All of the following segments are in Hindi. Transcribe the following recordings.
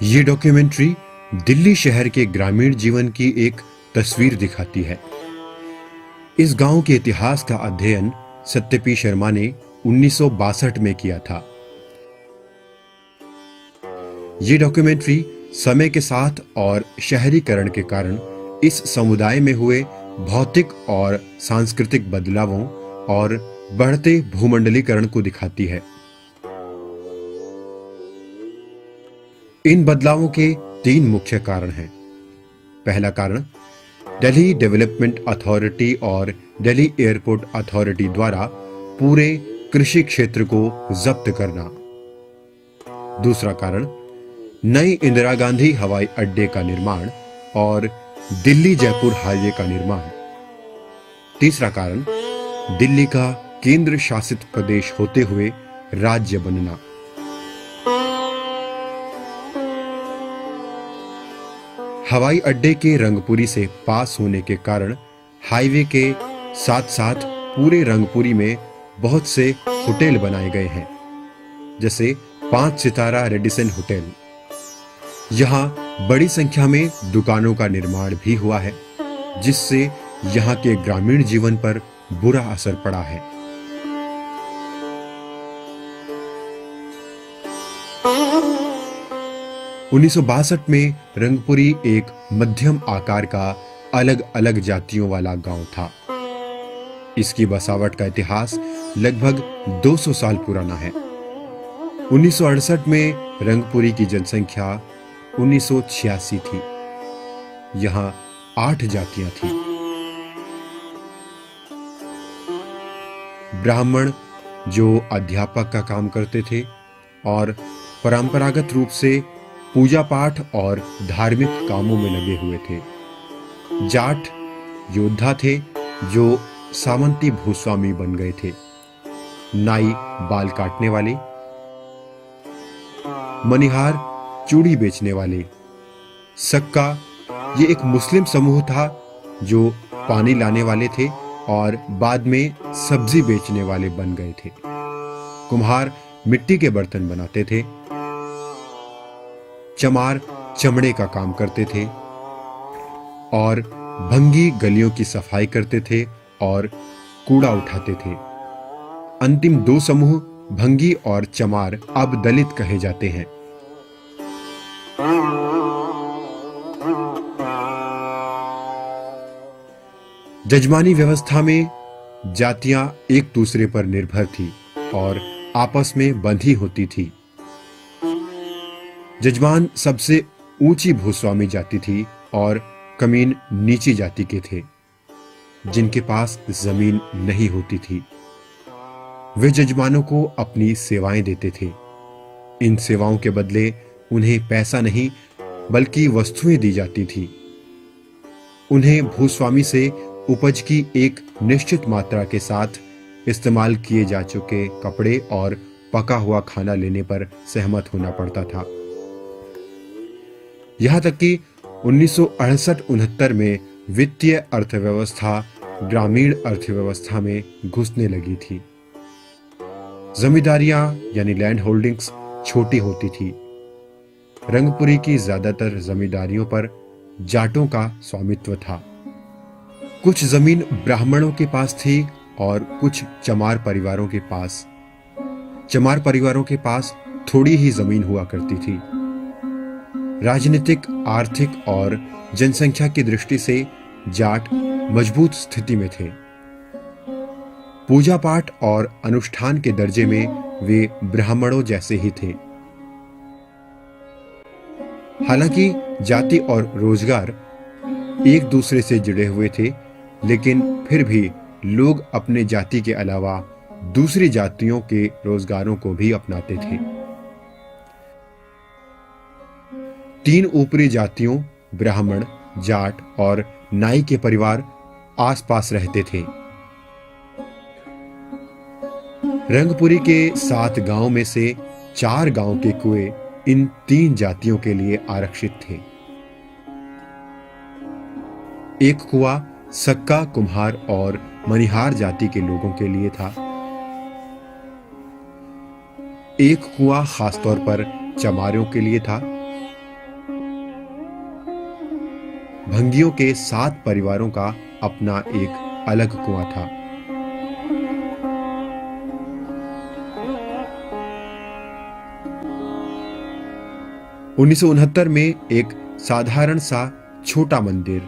ये डॉक्यूमेंट्री दिल्ली शहर के ग्रामीण जीवन की एक तस्वीर दिखाती है। इस गांव के इतिहास का अध्ययन सत्यपी शर्मा ने 1962 में किया था। ये डॉक्यूमेंट्री समय के साथ और शहरीकरण के कारण इस समुदाय में हुए भौतिक और सांस्कृतिक बदलावों और बढ़ते भूमंडलीकरण को दिखाती है। इन बदलावों के 3 मुख्य कारण हैं। पहला कारण दिल्ली डेवलपमेंट अथॉरिटी और दिल्ली एयरपोर्ट अथॉरिटी द्वारा पूरे कृषि क्षेत्र को जब्त करना। दूसरा कारण नई इंदिरा गांधी हवाई अड्डे का निर्माण और दिल्ली जयपुर हाईवे का निर्माण। तीसरा कारण दिल्ली का केंद्र शासित प्रदेश होते हुए राज्य बनना। हवाई अड्डे के रंगपुरी से पास होने के कारण हाईवे के साथ साथ पूरे रंगपुरी में बहुत से होटल बनाए गए हैं, जैसे 5 सितारा रेडिसन होटल। यहां बड़ी संख्या में दुकानों का निर्माण भी हुआ है, जिससे यहां के ग्रामीण जीवन पर बुरा असर पड़ा है। उन्नीस में रंगपुरी एक मध्यम आकार का अलग अलग जातियों वाला गांव था। इसकी बसावट का इतिहास लगभग 200 साल पुराना है। 1968 में रंगपुरी की जनसंख्या 1986 थी। यहां 8 जातियां थीं। ब्राह्मण जो अध्यापक का काम करते थे और परंपरागत रूप से पूजा पाठ और धार्मिक कामों में लगे हुए थे। जाट योद्धा थे जो सामंती भूस्वामी बन गए थे। नाई बाल काटने वाले, मनिहार चूड़ी बेचने वाले, सक्का ये एक मुस्लिम समूह था जो पानी लाने वाले थे और बाद में सब्जी बेचने वाले बन गए थे। कुम्हार मिट्टी के बर्तन बनाते थे। चमार चमड़े का काम करते थे और भंगी गलियों की सफाई करते थे और कूड़ा उठाते थे। अंतिम 2 समूह भंगी और चमार अब दलित कहे जाते हैं। जजमानी व्यवस्था में जातियां एक दूसरे पर निर्भर थी और आपस में बंधी होती थी। जजमान सबसे ऊंची भूस्वामी जाति थी और कमीन नीची जाति के थे, जिनके पास जमीन नहीं होती थी। वे जजमानों को अपनी सेवाएं देते थे। इन सेवाओं के बदले उन्हें पैसा नहीं बल्कि वस्तुएं दी जाती थी। उन्हें भूस्वामी से उपज की एक निश्चित मात्रा के साथ इस्तेमाल किए जा चुके कपड़े और पका हुआ खाना लेने पर सहमत होना पड़ता था। यहां तक कि 1968-69 में वित्तीय अर्थव्यवस्था ग्रामीण अर्थव्यवस्था में घुसने लगी थी। जमींदारियां यानी लैंड होल्डिंग्स छोटी होती थी। रंगपुरी की ज्यादातर जमींदारियों पर जाटों का स्वामित्व था। कुछ जमीन ब्राह्मणों के पास थी और कुछ चमार परिवारों के पास। चमार परिवारों के पास थोड़ी ही जमीन हुआ करती थी। राजनीतिक, आर्थिक और जनसंख्या की दृष्टि से जाट मजबूत स्थिति में थे। पूजा पाठ और अनुष्ठान के दर्जे में वे ब्राह्मणों जैसे ही थे। हालांकि जाति और रोजगार एक दूसरे से जुड़े हुए थे, लेकिन फिर भी लोग अपने जाति के अलावा दूसरी जातियों के रोजगारों को भी अपनाते थे। 3 ऊपरी जातियों ब्राह्मण, जाट और नाई के परिवार आसपास रहते थे। रंगपुरी के 7 गांव में से 4 गांव के कुएं इन 3 जातियों के लिए आरक्षित थे। एक कुआं सक्का, कुम्हार और मनिहार जाति के लोगों के लिए था। एक कुआं खासतौर पर चमारों के लिए था। भंगियों के 7 परिवारों का अपना एक अलग कुआं था। उन्नीस में एक साधारण सा छोटा मंदिर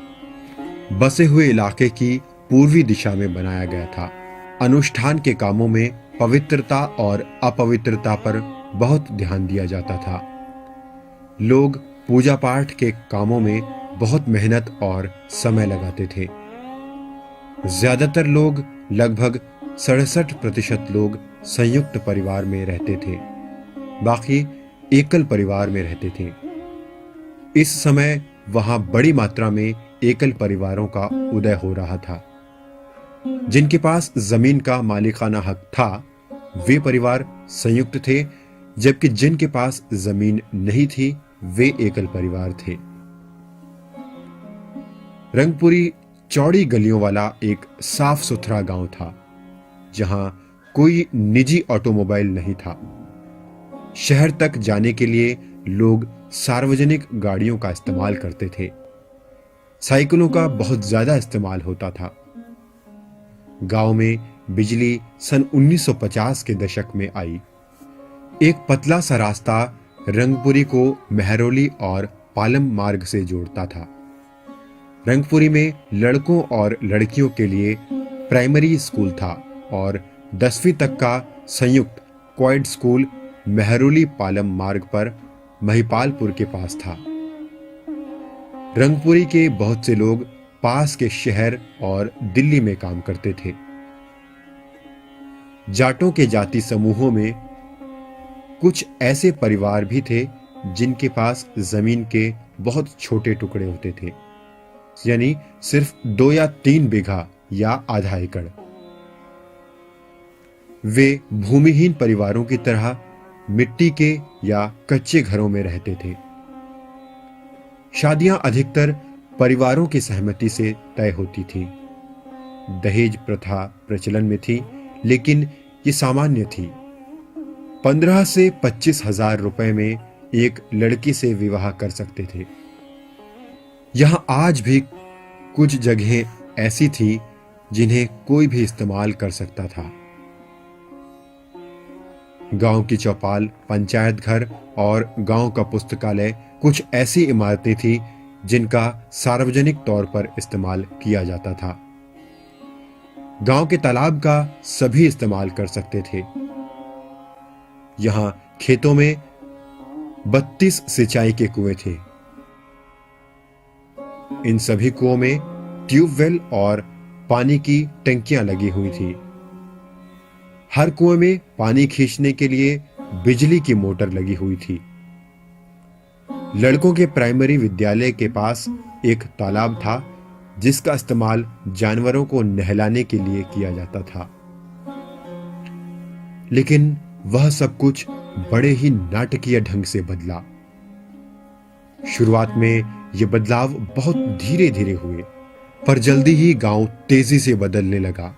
बसे हुए इलाके की पूर्वी दिशा में बनाया गया था। अनुष्ठान के कामों में पवित्रता और अपवित्रता पर बहुत ध्यान दिया जाता था। लोग पूजा पाठ के कामों में बहुत मेहनत और समय लगाते थे। ज्यादातर लोग, लगभग 67% लोग संयुक्त परिवार में रहते थे, बाकी एकल परिवार में रहते थे। इस समय वहां बड़ी मात्रा में एकल परिवारों का उदय हो रहा था। जिनके पास जमीन का मालिकाना हक था, वे परिवार संयुक्त थे, जबकि जिनके पास जमीन नहीं थी, वे एकल परिवार थे। रंगपुरी चौड़ी गलियों वाला एक साफ सुथरा गांव था, जहां कोई निजी ऑटोमोबाइल नहीं था। शहर तक जाने के लिए लोग सार्वजनिक गाड़ियों का इस्तेमाल करते थे। साइकिलों का बहुत ज्यादा इस्तेमाल होता था। गांव में बिजली सन 1950 के दशक में आई। एक पतला सा रास्ता रंगपुरी को मेहरौली और पालम मार्ग से जोड़ता था। रंगपुरी में लड़कों और लड़कियों के लिए प्राइमरी स्कूल था और 10वीं तक का संयुक्त क्वाइड स्कूल मेहरौली पालम मार्ग पर महिपालपुर के पास था। रंगपुरी के बहुत से लोग पास के शहर और दिल्ली में काम करते थे। जाटों के जाति समूहों में कुछ ऐसे परिवार भी थे जिनके पास जमीन के बहुत छोटे टुकड़े होते थे, यानी सिर्फ 2 या 3 बीघा या आधा एकड़। वे भूमिहीन परिवारों की तरह मिट्टी के या कच्चे घरों में रहते थे। शादियां अधिकतर परिवारों की सहमति से तय होती थी। दहेज प्रथा प्रचलन में थी, लेकिन ये सामान्य थी। 15 से 25 हजार रुपए में एक लड़की से विवाह कर सकते थे। यहां आज भी कुछ जगहें ऐसी थी जिन्हें कोई भी इस्तेमाल कर सकता था। गांव की चौपाल, पंचायत घर और गांव का पुस्तकालय कुछ ऐसी इमारतें थी जिनका सार्वजनिक तौर पर इस्तेमाल किया जाता था। गांव के तालाब का सभी इस्तेमाल कर सकते थे। यहां खेतों में 32 सिंचाई के कुएं थे। इन सभी कुओं में ट्यूबवेल और पानी की टंकियां लगी हुई थी। हर कुएं में पानी खींचने के लिए बिजली की मोटर लगी हुई थी। लड़कों के प्राइमरी विद्यालय के पास एक तालाब था जिसका इस्तेमाल जानवरों को नहलाने के लिए किया जाता था। लेकिन वह सब कुछ बड़े ही नाटकीय ढंग से बदला। शुरुआत में यह बदलाव बहुत धीरे धीरे हुए, पर जल्दी ही गांव तेजी से बदलने लगा।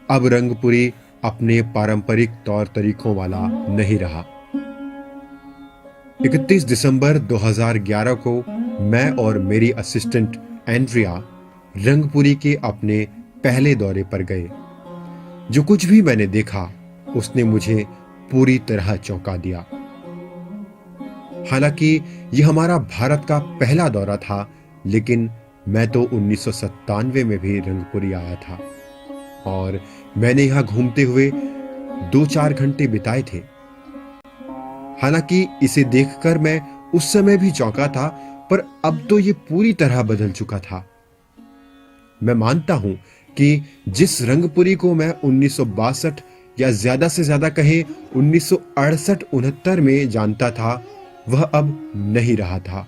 अब रंगपुरी अपने पारंपरिक तौर तरीकों वाला नहीं रहा। 31 दिसंबर 2011 को मैं और मेरी असिस्टेंट एंड्रिया रंगपुरी के अपने पहले दौरे पर गए। जो कुछ भी मैंने देखा उसने मुझे पूरी तरह चौंका दिया। हालांकि यह हमारा भारत का पहला दौरा था, लेकिन मैं तो 1997 में भी रंगपुरी आया था और मैंने यहां घूमते हुए 2-4 घंटे बिताए थे। हालांकि इसे देखकर मैं उस समय भी चौंका था, पर अब तो यह पूरी तरह बदल चुका था। मैं मानता हूं कि जिस रंगपुरी को मैं 1962 या ज्यादा से ज्यादा कहें 1968-69 में जानता था, वह अब नहीं रहा था।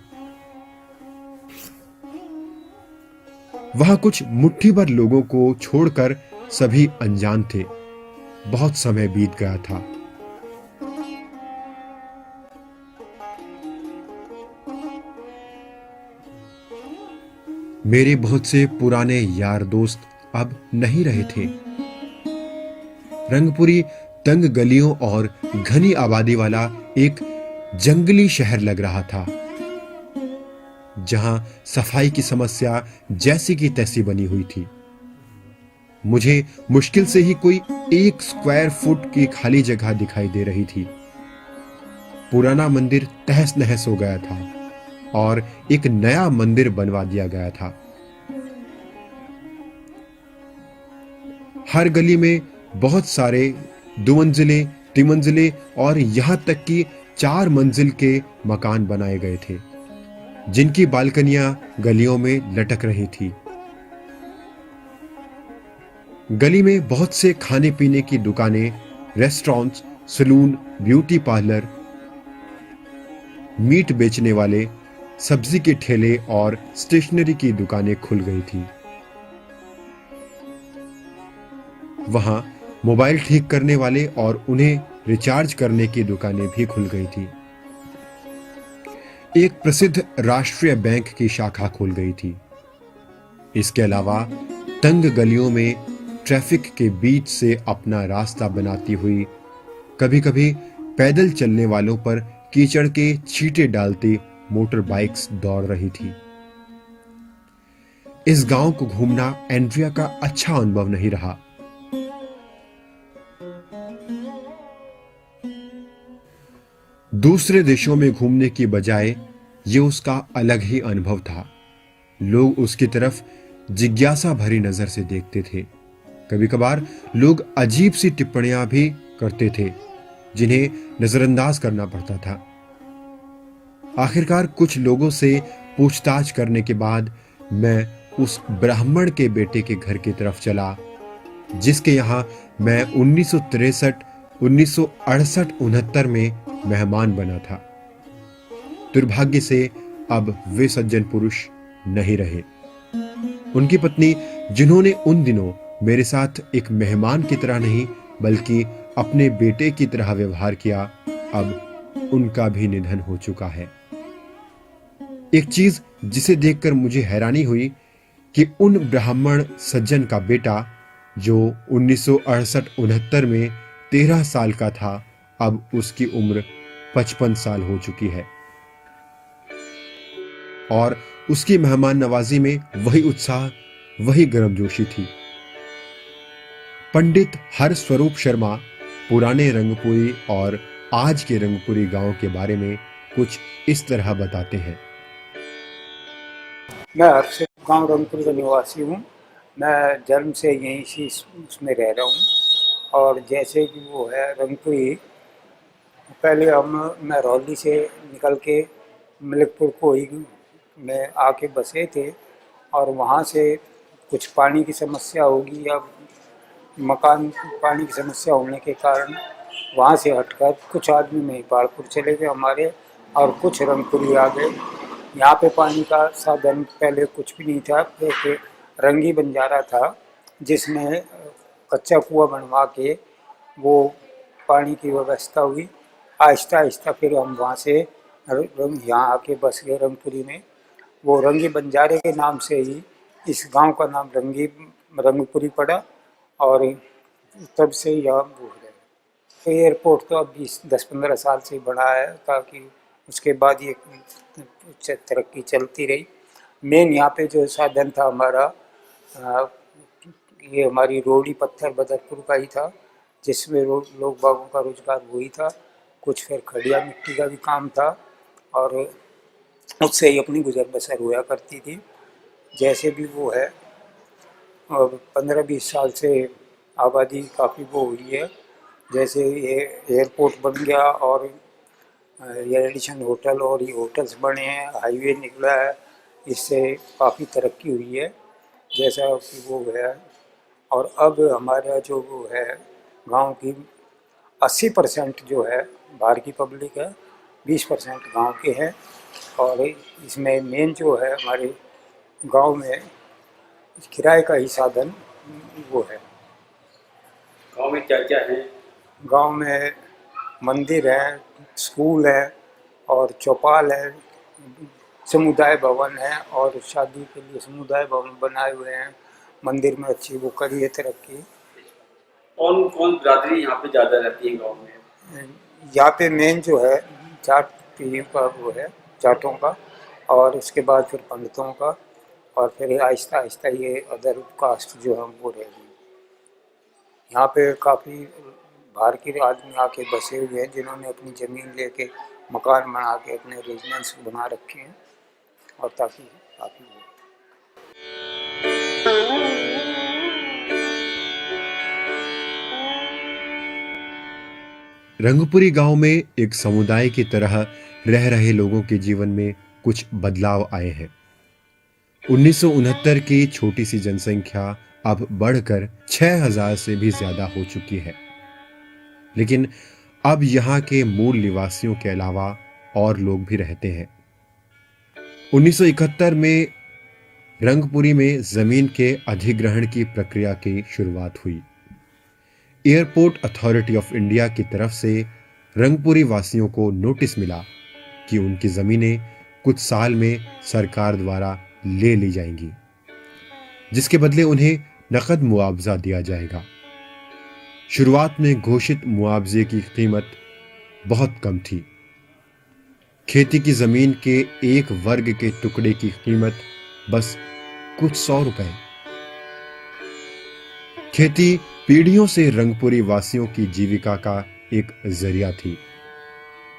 वहां कुछ मुट्ठी भर लोगों को छोड़कर सभी अनजान थे। बहुत समय बीत गया था। मेरे बहुत से पुराने यार दोस्त अब नहीं रहे थे। रंगपुरी तंग गलियों और घनी आबादी वाला एक जंगली शहर लग रहा था, जहां सफाई की समस्या जैसी की तैसी बनी हुई थी। मुझे मुश्किल से ही कोई 1 स्क्वायर फुट की खाली जगह दिखाई दे रही थी। पुराना मंदिर तहस नहस हो गया था और एक नया मंदिर बनवा दिया गया था। हर गली में बहुत सारे 2 मंजिले, 3 मंजिले और यहां तक कि 4 मंजिल के मकान बनाए गए थे, जिनकी बालकनियां गलियों में लटक रही थी। गली में बहुत से खाने पीने की दुकानें, restaurants, salon, beauty parlour, meat बेचने वाले, सब्जी के ठेले और स्टेशनरी की दुकानें खुल गई थी। वहां मोबाइल ठीक करने वाले और उन्हें रिचार्ज करने की दुकानें भी खुल गई थी। एक प्रसिद्ध राष्ट्रीय बैंक की शाखा खुल गई थी। इसके अलावा तंग गलियों में ट्रैफिक के बीच से अपना रास्ता बनाती हुई कभी-कभी पैदल चलने वालों पर कीचड़ के छींटे डालती मोटर बाइक्स दौड़ रही थी। इस गांव को घूमना एंड्रिया का अच्छा अनुभव नहीं रहा। दूसरे देशों में घूमने की बजाय ये उसका अलग ही अनुभव था। लोग उसकी तरफ जिज्ञासा भरी नजर से देखते थे। कभी कभार लोग अजीब सी टिप्पणियां भी करते थे, जिन्हें नजरअंदाज करना पड़ता था। आखिरकार कुछ लोगों से पूछताछ करने के बाद मैं उस ब्राह्मण के बेटे के घर की तरफ चला, जिसके यहां मैं 1963, 1968, 69 में मेहमान बना था। दुर्भाग्य से अब वे सज्जन पुरुष नहीं रहे। उनकी पत्नी, जिन्होंने उन दिनों मेरे साथ एक मेहमान की तरह नहीं बल्कि अपने बेटे की तरह व्यवहार किया, अब उनका भी निधन हो चुका है। एक चीज जिसे देखकर मुझे हैरानी हुई कि उन ब्राह्मण सज्जन का बेटा, जो 1968-69 में 13 साल का था, अब उसकी उम्र 55 साल हो चुकी है और उसकी मेहमान नवाजी में वही उत्साह, वही गर्मजोशी थी। पंडित हर स्वरूप शर्मा पुराने रंगपुरी और आज के रंगपुरी गांव के बारे में कुछ इस तरह बताते हैं। मैं हर्षित गांव रंगपुरी का निवासी हूँ। मैं जन्म से यहीं से उसमें रह रहा हूँ। और जैसे कि वो है रंगपुरी, पहले मैं रौली से निकल के मलिकपुर को ही में आके बसे थे और वहाँ से कुछ पानी की समस्या होगी या मकान पानी की समस्या होने के कारण वहाँ से हटकर कुछ आदमी महिपालपुर चले गए हमारे, और कुछ रंगपुरी आ गए। यहाँ पे पानी का साधन पहले कुछ भी नहीं था। एक रंगी बंजारा था जिसने कच्चा कुआं बनवा के वो पानी की व्यवस्था हुई। आहिस्ता आहिस्ता फिर हम वहाँ से यहाँ आके बस गए रंगपुरी में। वो रंगी बंजारे के नाम से ही इस गांव का नाम रंगपुरी पड़ा और तब से यहाँ वो है। तो एयरपोर्ट तो अब 10-15 साल से बना है, ताकि उसके बाद ये तरक्की चलती रही। मेन यहाँ पे जो साधन था हमारा, ये हमारी रोड़ी पत्थर बदरपुर का ही था, जिसमें लोग बागों का रोजगार वही था। कुछ फिर खड़िया मिट्टी का भी काम था और उससे ही अपनी गुजर बसर हुआ करती थी। जैसे भी वो है, और 15-20 साल से आबादी काफ़ी वो हुई है। जैसे ये एयरपोर्ट बन गया और ये एडिशन होटल और ये होटल्स बने हैं, हाईवे निकला है, इससे काफ़ी तरक्की हुई है जैसा कि वो है। और अब हमारा जो वो है गांव की 80% जो है बाहर की पब्लिक है, 20% गांव के हैं। और इसमें मेन जो है हमारे गांव में किराए का ही साधन वो है। गांव में क्या क्या है? गांव में मंदिर है, स्कूल है और चौपाल है, समुदाय भवन है और शादी के लिए समुदाय भवन बनाए हुए हैं। मंदिर में अच्छी वो करी है तरक्की। कौन कौन बिरादरी यहाँ पे ज़्यादा रहती है गांव में? यहाँ पे मेन जो है जाट पीढ़ी का वो है, जाटों का, और उसके बाद फिर पंडितों का, और फिर आहिस्ता आहिस्ता ये अदर कास्ट जो है वो रह गई। यहाँ पे काफ़ी बाहर के आदमी आके बसे हुए हैं जिन्होंने अपनी ज़मीन लेके मकान बना के अपने रेजिडेंस बना रखे हैं, और ताकि काफ़ी रंगपुरी गांव में एक समुदाय की तरह रह रहे लोगों के जीवन में कुछ बदलाव आए हैं। 1969 की छोटी सी जनसंख्या अब बढ़कर 6000 से भी ज्यादा हो चुकी है। लेकिन अब यहां के मूल निवासियों के अलावा और लोग भी रहते हैं। 1971 में रंगपुरी में जमीन के अधिग्रहण की प्रक्रिया की शुरुआत हुई। एयरपोर्ट अथॉरिटी ऑफ इंडिया की तरफ से रंगपुरी वासियों को नोटिस मिला कि उनकी जमीनें कुछ साल में सरकार द्वारा ले ली जाएंगी, जिसके बदले उन्हें नकद मुआवजा दिया जाएगा। शुरुआत में घोषित मुआवजे की कीमत बहुत कम थी। खेती की जमीन के एक वर्ग के टुकड़े की कीमत बस कुछ 100 रुपए। खेती पीढ़ियों से रंगपुरी वासियों की जीविका का एक जरिया थी,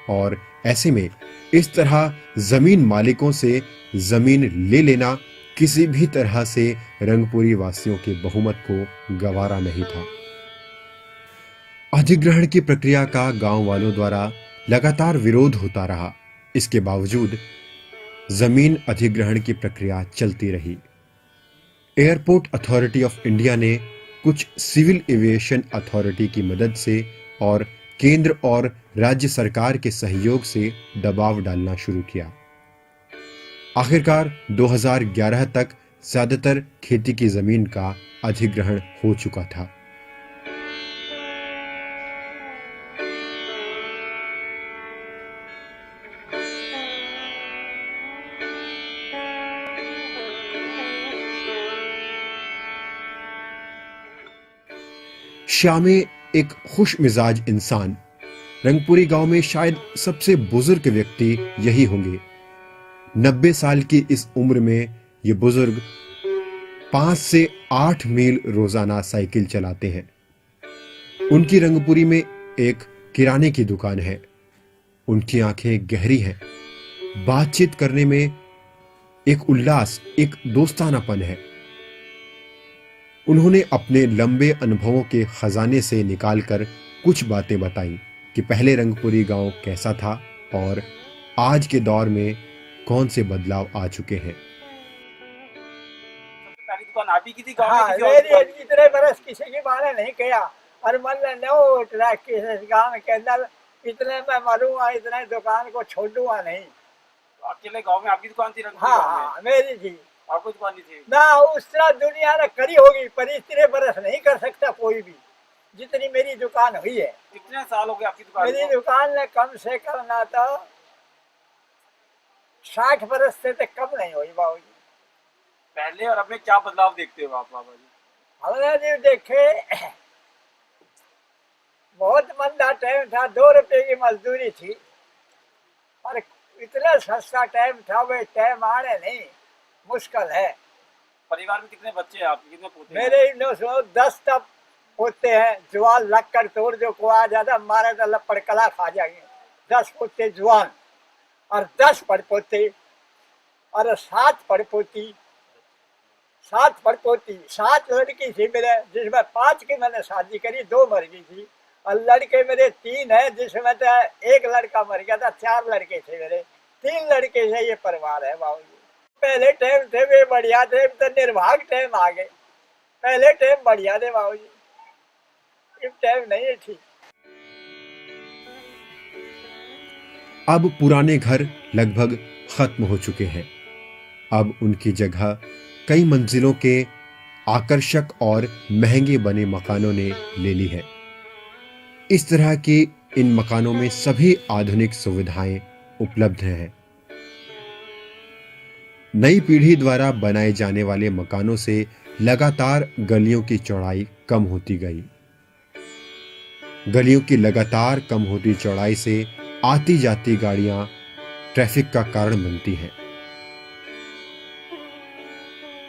और ऐसे में इस तरह जमीन मालिकों से जमीन ले लेना किसी भी तरह से रंगपुरी वासियों के बहुमत को गवारा नहीं था। अधिग्रहण की प्रक्रिया का गांव वालों द्वारा लगातार विरोध होता रहा। इसके बावजूद जमीन अधिग्रहण की प्रक्रिया चलती रही। एयरपोर्ट अथॉरिटी ऑफ इंडिया ने कुछ सिविल एविएशन अथॉरिटी की मदद से और केंद्र और राज्य सरकार के सहयोग से दबाव डालना शुरू किया। आखिरकार 2011 तक ज्यादातर खेती की जमीन का अधिग्रहण हो चुका था। श्यामे एक खुश मिजाज इंसान। रंगपुरी गांव में शायद सबसे बुजुर्ग व्यक्ति यही होंगे। 90 साल की इस उम्र में ये बुजुर्ग 5 से 8 मील रोजाना साइकिल चलाते हैं। उनकी रंगपुरी में एक किराने की दुकान है। उनकी आंखें गहरी हैं। बातचीत करने में एक उल्लास, एक दोस्तानापन है। उन्होंने अपने लंबे अनुभवों के खजाने से निकालकर कुछ बातें बताई कि पहले रंगपुरी गांव कैसा था और आज के दौर में कौन से बदलाव आ चुके हैं। दुकान आप ही की थी गांव हाँ, में? किसी और दुकान की? इतने बरस किसी के बारे नहीं किया, और मन नो ट्रैक के गांव के अंदर इतने मैं मरूंगा, इतने दुकान को छोड़ूंगा नहीं। अकेले गांव में आपकी दुकान थी? रंगपुरी हाँ गांव में? हाँ, मेरी थी। आपको दुकान नहीं थी? ना उस तरह दुनिया ने करी होगी, पर इतने बरस नहीं कर सकता कोई भी जितनी मेरी दुकान हुई है। कितने साल हो गए आपकी दुकान मेरी को? दुकान ने कम से कम ना तो 60 बरस से तो कम नहीं हुई बाबू जी। पहले और अब में क्या बदलाव देखते हो आप बाबा जी? हमने जो देखे, बहुत मंदा टाइम था, 2 रुपए की मजदूरी थी, और इतना सस्ता टाइम था, वे टाइम आने नहीं, मुश्किल है। परिवार में कितने बच्चे हैं आपके, कितने पोते हैं? मेरे 10 तब पोते हैं, जुआन लग कर तोड़ जो को आ जाता मारे तो लपड़ कला खा जाएंगे। 10 पोते जुआन और 10 पड़पोते और 7 पड़पोती, 7 पड़पोती, 7 लड़की थी मेरे, जिसमें 5 की मैंने शादी करी, 2 मर गई थी, और लड़के मेरे 3 हैं, जिसमें तो 1 लड़का मर गया था। 4 लड़के थे मेरे, 3 लड़के से ये परिवार है बाबू जी। पहले टाइम थे वे बढ़िया थे, तो निर्भाग टाइम आ गए। पहले टाइम बढ़िया थे बाबू जी, इस टाइम नहीं है ठीक। अब पुराने घर लगभग खत्म हो चुके हैं। अब उनकी जगह कई मंजिलों के आकर्षक और महंगे बने मकानों ने ले ली है। इस तरह की इन मकानों में सभी आधुनिक सुविधाएं उपलब्ध हैं। नई पीढ़ी द्वारा बनाए जाने वाले मकानों से लगातार गलियों की चौड़ाई कम होती गई। गलियों की लगातार कम होती चौड़ाई से आती जाती गाड़ियां ट्रैफिक का कारण बनती हैं।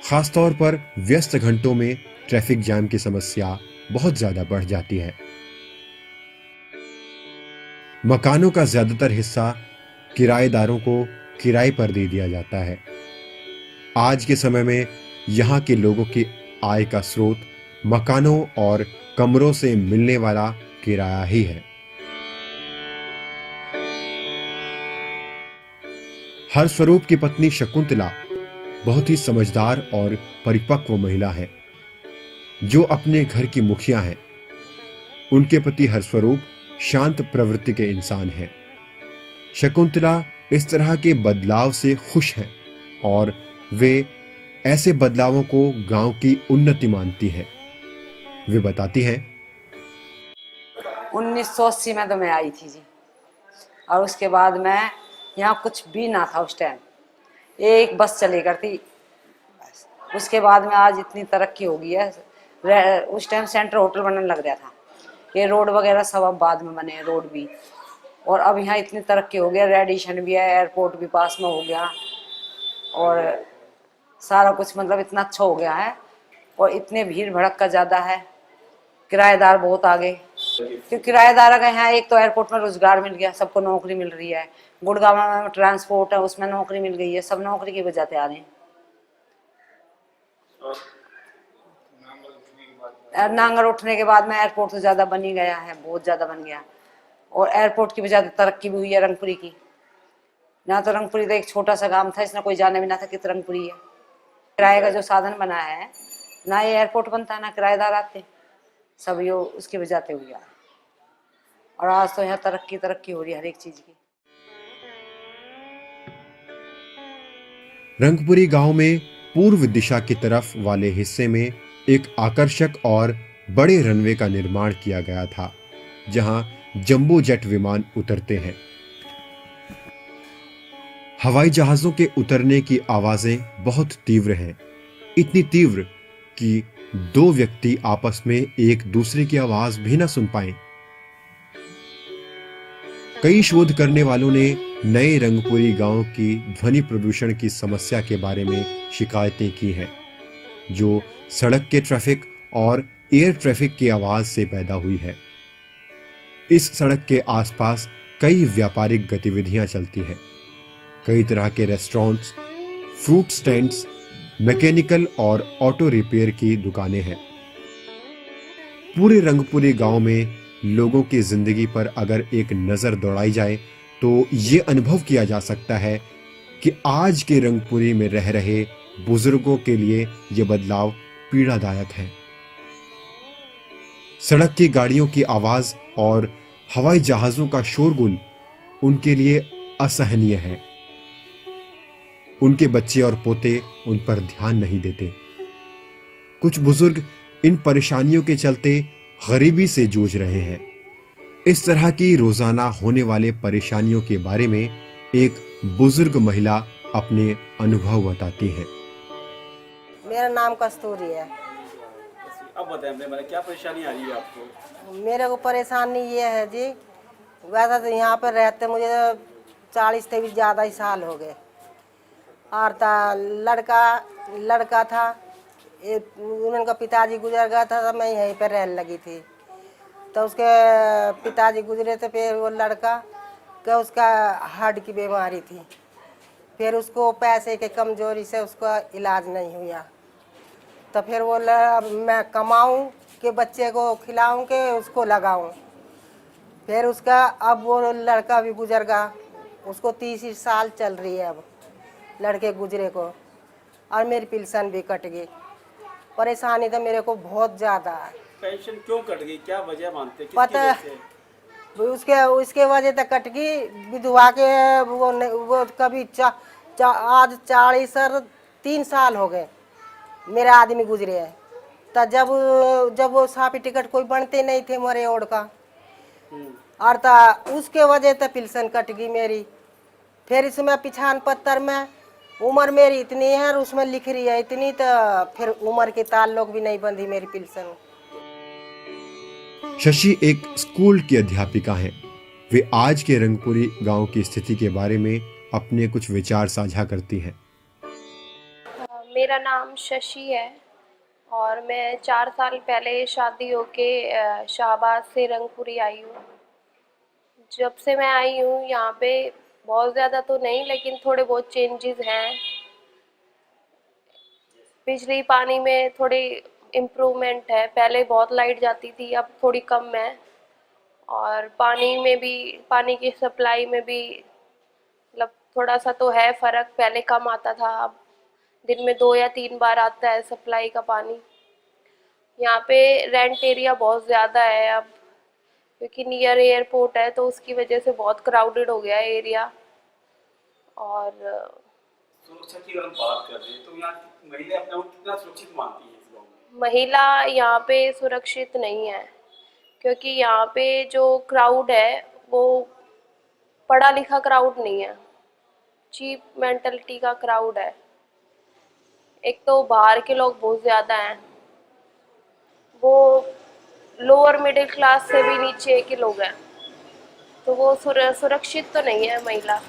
खासतौर पर व्यस्त घंटों में ट्रैफिक जाम की समस्या बहुत ज्यादा बढ़ जाती है। मकानों का ज्यादातर हिस्सा किराएदारों को किराए पर दे दिया जाता है। आज के समय में यहां के लोगों की आय का स्रोत मकानों और कमरों से मिलने वाला किराया ही है। हरस्वरूप की पत्नी शकुंतला बहुत ही समझदार और परिपक्व महिला है, जो अपने घर की मुखिया हैं। उनके पति हरस्वरूप शांत प्रवृत्ति के इंसान हैं। शकुंतला इस तरह के बदलाव से खुश हैं और वे ऐसे बदलावों को गांव की उन्नति मानती हैं। वे बताती हैं, 1980 में तो मैं आई थी जी, और उसके बाद मैं यहाँ कुछ भी ना था उस टाइम, एक बस चली करती। उसके बाद में आज इतनी तरक्की हो गई है। उस टाइम सेंटर होटल बनने लग गया था, ये रोड वगैरह सब अब बाद में बने, रोड भी। और अब यहाँ इतनी तरक्की हो गया, रेडिएशन भी है, एयरपोर्ट भी पास में हो गया, और सारा कुछ मतलब इतना अच्छा हो गया है। और इतने भीड़ भड़क ज़्यादा है, किराएदार बहुत आ गए। क्योंकि किराएदार आ गए हैं, एक तो एयरपोर्ट में रोजगार मिल गया, सबको नौकरी मिल रही है। गुड़गांव में ट्रांसपोर्ट है, उसमें नौकरी मिल गई है, सब नौकरी की वजह से आ रहे हैं। नांगल उठने के बाद में एयरपोर्ट तो ज़्यादा बन ही गया है, बहुत ज़्यादा बन गया। और एयरपोर्ट की वजह से तरक्की भी हुई है रंगपुरी की। ना तो रंगपुरी तो एक छोटा सा गांव था, इसमें कोई जाने भी ना था कि रंगपुरी है। किराए का जो साधन बना है, ना ये एयरपोर्ट बनता है, ना किराएदार आते, सब ये उसकी वजह से हुआ। और आज तो यहाँ तरक्की हो रही है हर एक चीज की। रंगपुरी गांव में पूर्व दिशा की तरफ वाले हिस्से में एक आकर्षक और बड़े रनवे का निर्माण किया गया था, जहां जंबो जेट विमान उतरते हैं। हवाई जहाजों के उतरने की आवाजें बहुत तीव्र हैं, इतनी तीव्र कि दो व्यक्ति आपस में एक दूसरे की आवाज भी ना सुन पाए। कई शोध करने वालों ने नए रंगपुरी गांव की ध्वनि प्रदूषण की समस्या के बारे में शिकायतें की हैं, जो सड़क के ट्रैफिक और एयर ट्रैफिक की आवाज से पैदा हुई है। इस सड़क के आसपास कई व्यापारिक गतिविधियां चलती हैं। कई तरह के रेस्टोरेंट्स, फ्रूट स्टैंड्स, मैकेनिकल और ऑटो रिपेयर की दुकानें हैं। पूरे रंगपुरी गांव में लोगों की जिंदगी पर अगर एक नजर दौड़ाई जाए तो ये अनुभव किया जा सकता है कि आज के रंगपुरी में रह रहे बुजुर्गों के लिए ये बदलाव पीड़ादायक है। सड़क की गाड़ियों की आवाज और हवाई जहाजों का शोरगुल उनके लिए असहनीय है। उनके बच्चे और पोते उन पर ध्यान नहीं देते। कुछ बुजुर्ग इन परेशानियों के चलते गरीबी से जूझ रहे हैं। इस तरह की रोजाना होने वाले परेशानियों के बारे में एक बुजुर्ग महिला अपने अनुभव बताती है। मेरा नाम कस्तूरी है। अब बताएं मैंने क्या परेशानी आ रही है आपको? मेरे को परेशानी ये है जी, वैसा तो यहाँ पर रहते मुझे 40 से भी ज़्यादा ही साल हो गए। और लड़का था, उनका पिताजी गुजर गया था, तो मैं यहीं पर रहने लगी थी। तो उसके पिताजी गुजरे थे, फिर वो लड़का का उसका हार्ट की बीमारी थी, फिर उसको पैसे के कमजोरी से उसका इलाज नहीं हुआ। तो फिर वो मैं कमाऊं कि बच्चे को खिलाऊं कि उसको लगाऊं। फिर उसका अब वो लड़का भी गुजर गया, उसको 30 साल चल रही है अब लड़के गुजरे को, और मेरी पेंशन भी कट गई। परेशानी तो मेरे को बहुत ज़्यादा है। पेंशन क्यों कट गई, क्या वजह मानते हैं? पता उसके वजह तक कट गई, विधवा के वो कभी आज 43 साल हो गए मेरे आदमी गुजरे हैं। तो जब वो साफी टिकट कोई बनते नहीं थे मरे ओढ़ का, और तो उसके वजह से पेंशन कट गई मेरी। फिर इसमें पिछान पत्थर में उम्र मेरी इतनी है और उसमें लिख रही है इतनी, तो फिर उम्र के ताल्लुक भी नहीं बंधी मेरी पेंशन। शशि एक स्कूल की अध्यापिका हैं। वे आज के रंगपुरी गांव की स्थिति के बारे में अपने कुछ विचार साझा करती हैं। मेरा नाम शशि है और मैं 4 साल पहले शादी होके शाहबाद से रंगपुरी आई हूँ। जब से मैं आई हूँ यहाँ पे बहुत ज़्यादा तो नहीं, लेकिन थोड़े बहुत चेंजेस हैं। बिजली पानी में थोड़ी इम्प्रूवमेंट है, पहले बहुत लाइट जाती थी, अब थोड़ी कम है। और पानी में भी, पानी की सप्लाई में भी मतलब थोड़ा सा तो है फ़र्क, पहले कम आता था, अब दिन में 2 या 3 बार आता है सप्लाई का पानी। यहाँ पे रेंट एरिया बहुत ज़्यादा है अब, क्योंकि नियर एयरपोर्ट है तो उसकी वजह से बहुत क्राउडेड हो गया है एरिया। और सुरक्षा की अगर हम बात कर रहे हैं तो यहाँ की महिला अपने आप को कितना सुरक्षित मानती है इस गाँव में? महिला यहाँ पे सुरक्षित नहीं है, क्योंकि यहाँ पे जो क्राउड है वो पढ़ा लिखा क्राउड नहीं है, चीप मेंटलिटी का क्राउड है। एक तो बाहर के लोग बहुत ज़्यादा हैं, वो लोअर मिडिल क्लास से भी नीचे के लोग हैं, तो वो सुरक्षित तो नहीं है महिला।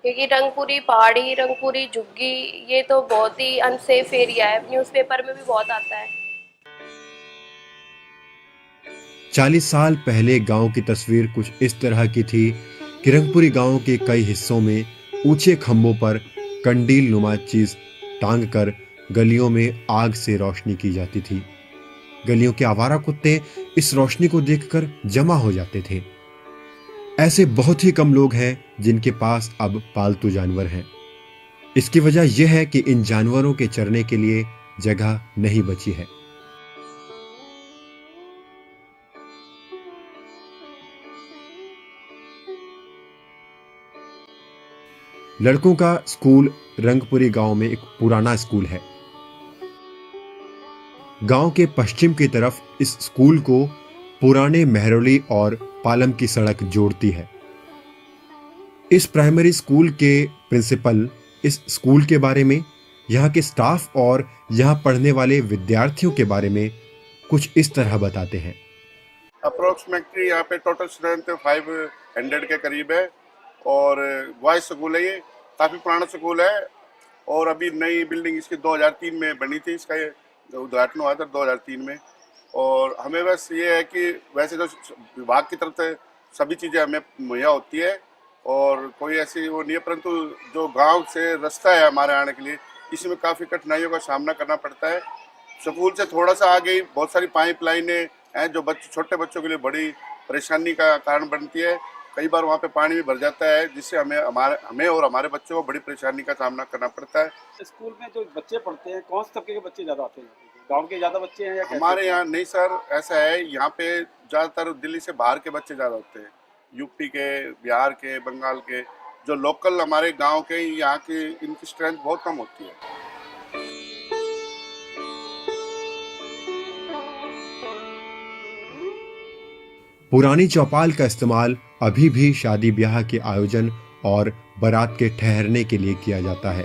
क्योंकि रंगपुरी पहाड़ी, रंगपुरी झुग्गी, ये तो बहुत ही अनसेफ एरिया है, न्यूज़पेपर में भी बहुत आता है। 40 साल पहले गांव की तस्वीर कुछ इस तरह की थी कि रंगपुरी गांव के कई हिस्सों में ऊंचे खंभों पर कंडील नुमा चीज टांग कर गलियों में आग से रोशनी की जाती थी। गलियों के आवारा कुत्ते इस रोशनी को देखकर जमा हो जाते थे। ऐसे बहुत ही कम लोग हैं जिनके पास अब पालतू जानवर हैं। इसकी वजह यह है कि इन जानवरों के चरने के लिए जगह नहीं बची है। लड़कों का स्कूल रंगपुरी गांव में एक पुराना स्कूल है। गांव के पश्चिम की तरफ इस स्कूल को पुराने महरौली और पालम की सड़क जोड़ती है। इस प्राइमरी स्कूल के प्रिंसिपल इस स्कूल के बारे में, यहाँ के स्टाफ और यहाँ पढ़ने वाले विद्यार्थियों के बारे में कुछ इस तरह बताते हैं। अप्रोक्सीमेटली यहाँ पे टोटल स्ट्रेंथ 500 के करीब है और बॉयज स्कूल है। ये काफ़ी पुराना स्कूल है और अभी नई बिल्डिंग इसकी 2003 में बनी थी। इसका ये उद्घाटन हुआ था 2003 में। और हमें बस ये है कि वैसे तो विभाग की तरफ से सभी चीज़ें हमें मुहैया होती है और कोई ऐसी वो नहीं है, परंतु जो गांव से रास्ता है हमारे आने के लिए, इसमें काफ़ी कठिनाइयों का सामना करना पड़ता है। स्कूल से थोड़ा सा आगे बहुत सारी पाइपलाइनें हैं जो छोटे बच्चों के लिए बड़ी परेशानी का कारण बनती है। कई बार वहाँ पे पानी भी भर जाता है, जिससे हमें और हमारे बच्चों को बड़ी परेशानी का सामना करना पड़ता है। स्कूल में जो बच्चे पढ़ते हैं, कौन से तबके के बच्चे ज़्यादा आते हैं? गांव के ज़्यादा बच्चे हैं या कैसे? हमारे यहाँ नहीं सर, ऐसा है यहाँ पे ज़्यादातर दिल्ली से बाहर के बच्चे ज़्यादा होते हैं। यूपी के, बिहार के, बंगाल के, जो लोकल हमारे गाँव के, यहाँ की इनकी स्ट्रेंथ बहुत कम होती है। पुरानी चौपाल का इस्तेमाल अभी भी शादी ब्याह के आयोजन और बारात के ठहरने के लिए किया जाता है,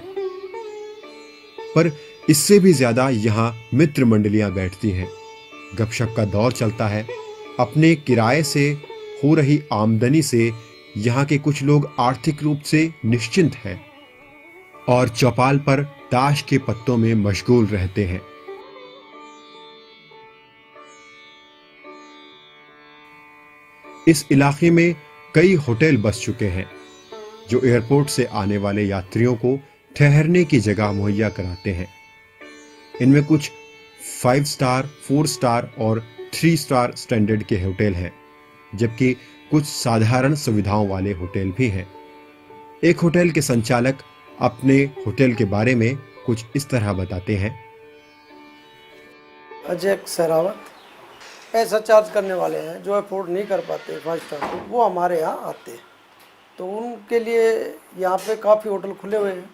पर इससे भी ज्यादा यहाँ मित्र मंडलियां बैठती हैं, गपशप का दौर चलता है। अपने किराए से हो रही आमदनी से यहाँ के कुछ लोग आर्थिक रूप से निश्चिंत हैं और चौपाल पर ताश के पत्तों में मशगूल रहते हैं। इस इलाके में कई होटल बस चुके हैं जो एयरपोर्ट से आने वाले यात्रियों को ठहरने की जगह मुहैया कराते हैं। इनमें कुछ 5 स्टार, 4 स्टार और 3 स्टार स्टैंडर्ड के होटल हैं, जबकि कुछ साधारण सुविधाओं वाले होटल भी हैं। एक होटल के संचालक अपने होटल के बारे में कुछ इस तरह बताते हैं। अजय सरावत पैसा चार्ज करने वाले हैं जो अफोर्ड नहीं कर पाते 5 स्टार को, वो हमारे यहाँ आते हैं, तो उनके लिए यहाँ पे काफ़ी होटल खुले हुए हैं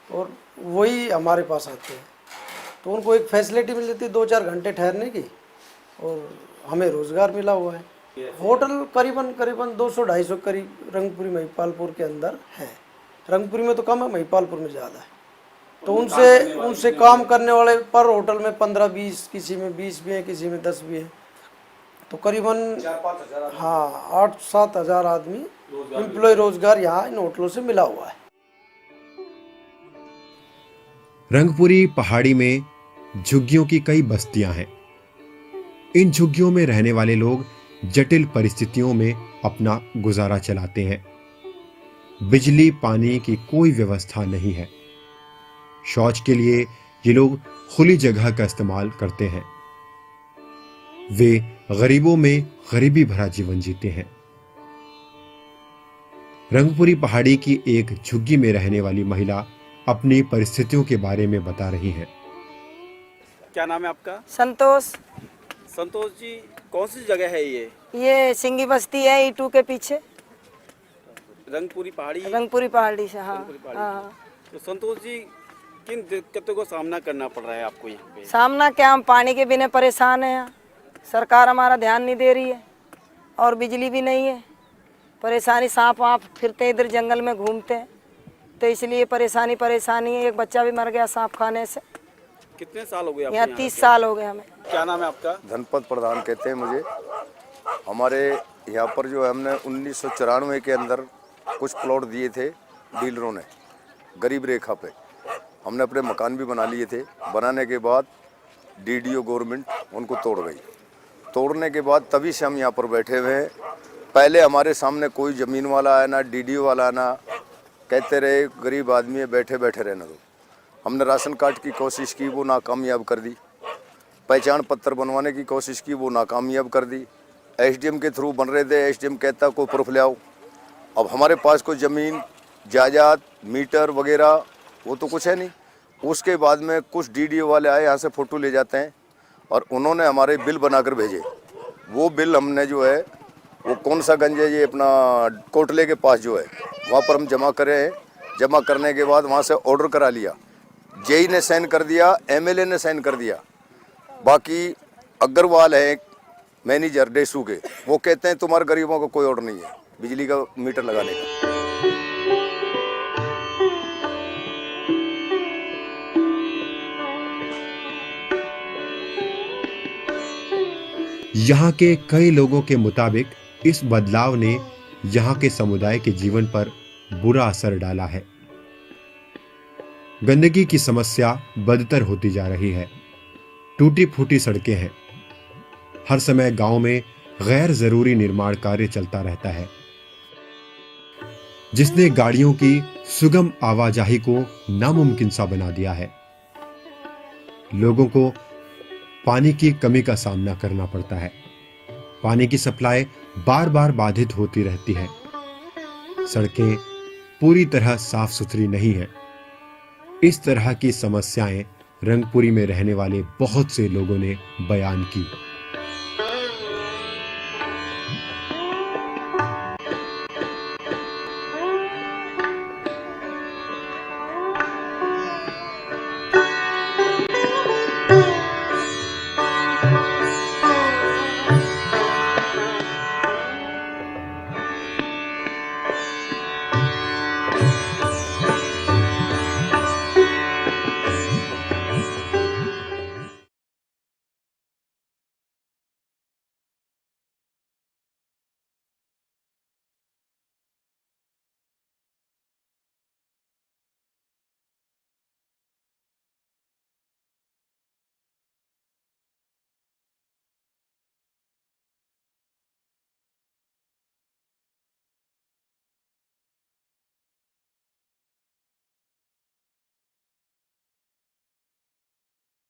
और वही हमारे पास आते हैं, तो उनको एक फैसिलिटी मिल जाती है 2-4 घंटे ठहरने की और हमें रोज़गार मिला हुआ है। होटल करीबन 200-250 करीब रंगपुरी महिपालपुर के अंदर है। रंगपुरी में तो कम है, महिपालपुर में ज़्यादा है। तो उनसे काम करने वाले पर होटल में 15-20, किसी में 20 भी है, किसी में 10 भी है। तो करीबन 4-5 हज़ार हाँ 8-7 हज़ार आदमी एम्प्लॉय रोजगार यहाँ इन होटलों से मिला हुआ है। रंगपुरी पहाड़ी में झुग्गियों की कई बस्तियां हैं। इन झुग्गियों में रहने वाले लोग जटिल परिस्थितियों में अपना गुजारा चलाते हैं। बिजली पानी की कोई व्यवस्था नहीं है। शौच के लिए ये लोग खुली जगह का इस्तेमाल करते हैं। वे गरीबों में गरीबी भरा जीवन जीते हैं। रंगपुरी पहाड़ी की एक झुग्गी में रहने वाली महिला अपनी परिस्थितियों के बारे में बता रही हैं। क्या नाम है आपका? संतोष। संतोष जी, कौन सी जगह है ये? ये सिंगी बस्ती है ईटू के पीछे, रंगपुरी पहाड़ी। रंगपुरी पहाड़ी से। हाँ रंगपुरी पहाड़ी। हाँ। तो संतोष जी, किन दिक्कतों का सामना करना पड़ रहा है आपको यहाँ पे? सामना क्या, हम पानी के बिना परेशान हैं यहाँ। सरकार हमारा ध्यान नहीं दे रही है और बिजली भी नहीं है। परेशानी, सांप वाप फिरते इधर जंगल में घूमते हैं, तो इसलिए परेशानी है। एक बच्चा भी मर गया सांप खाने से। कितने साल हो गए आपको यहाँ? 30 साल हो गए हमें। क्या नाम है आपका? धनपत प्रधान कहते हैं मुझे। हमारे यहाँ पर जो है हमने 1994 के अंदर कुछ प्लॉट दिए थे डीलरों ने गरीब रेखा पे। हमने अपने मकान भी बना लिए थे। बनाने के बाद डीडीओ गवर्नमेंट उनको तोड़ गई। तोड़ने के बाद तभी से हम यहाँ पर बैठे हुए हैं। पहले हमारे सामने कोई ज़मीन वाला आया ना, डीडीओ वाला आना, कहते रहे गरीब आदमी है, बैठे बैठे रहने दो। हमने राशन कार्ड की कोशिश की, वो नाकामयाब कर दी। पहचान पत्र बनवाने की कोशिश की, वो नाकामयाब कर दी। एसडीएम के थ्रू बन रहे थे, एसडीएम कहता कोई प्रूफ ले आओ। अब हमारे पास कोई ज़मीन जायदाद मीटर वगैरह वो तो कुछ है नहीं। उसके बाद में कुछ डीडीओ वाले आए, यहाँ से फ़ोटो ले जाते हैं और उन्होंने हमारे बिल बनाकर भेजे। वो बिल हमने जो है वो कौन सा गंज है ये अपना कोटले के पास जो है, वहाँ पर हम जमा करे हैं। जमा करने के बाद वहाँ से ऑर्डर करा लिया। जेई ने साइन कर दिया, एमएलए ने साइन कर दिया। बाकी अग्रवाल है मैनेजर डेसू के, वो कहते हैं तुम्हारे गरीबों का कोई ऑर्डर नहीं है बिजली का मीटर लगाने का। यहाँ के कई लोगों के मुताबिक इस बदलाव ने यहाँ के समुदाय के जीवन पर बुरा असर डाला है। गंदगी की समस्या बदतर होती जा रही है। टूटी फूटी सड़कें हैं। हर समय गांव में गैर जरूरी निर्माण कार्य चलता रहता है, जिसने गाड़ियों की सुगम आवाजाही को नामुमकिन सा बना दिया है। लोगों को पानी की कमी का सामना करना पड़ता है। पानी की सप्लाई बार बार बाधित होती रहती है। सड़कें पूरी तरह साफ सुथरी नहीं है। इस तरह की समस्याएं रंगपुरी में रहने वाले बहुत से लोगों ने बयान की।